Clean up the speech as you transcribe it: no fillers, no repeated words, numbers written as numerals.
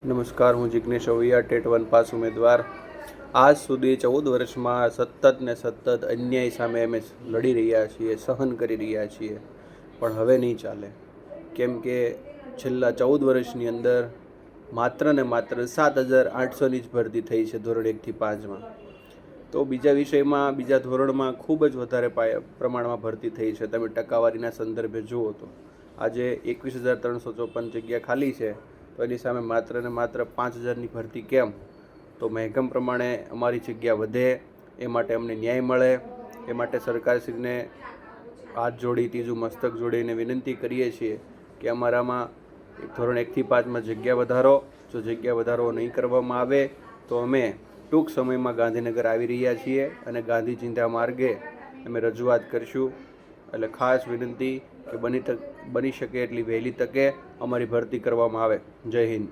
નમસ્કાર, હું Jignesh અવૈયા, TET 1 pass ઉમેદવાર. આજ સુધી 14 વર્ષમાં સતત ને સતત અન્યાય સામે અમે લડી રહ્યા છીએ, સહન કરી રહ્યા છીએ, પણ હવે નહીં ચાલે. કેમ કે છેલ્લા 14 વર્ષની અંદર માત્ર ને માત્ર 7,800ની જ ભરતી થઈ છે ધોરણ 1 થી 5માં. તો બીજા વિષયમાં, બીજા ધોરણમાં ખૂબ જ વધારે પ્રમાણમાં ભરતી થઈ છે. તમે ટકાવારીના સંદર્ભે જુઓ તો આજે 21,354 જગ્યા ખાલી છે, તો એની સામે માત્ર ને માત્ર 5,000ની ભરતી કેમ? તો મહેકમ પ્રમાણે અમારી જગ્યા વધે, એ માટે અમને ન્યાય મળે, એ માટે સરકારશ્રીને હાથ જોડી, ત્રીજું મસ્તક જોડીને વિનંતી કરીએ છીએ કે અમારામાં ધોરણ 1 થી 5માં જગ્યા વધારો. જો જગ્યા વધારો નહીં કરવામાં આવે તો અમે ટૂંક સમયમાં ગાંધીનગર આવી રહ્યા છીએ અને ગાંધી ચિંધ્યા માર્ગે અમે રજૂઆત કરીશું. એટલે ખાસ વિનંતી કે બની શકે એટલી વહેલી તકે અમારી ભરતી કરવામાં આવે. જય હિન્દ.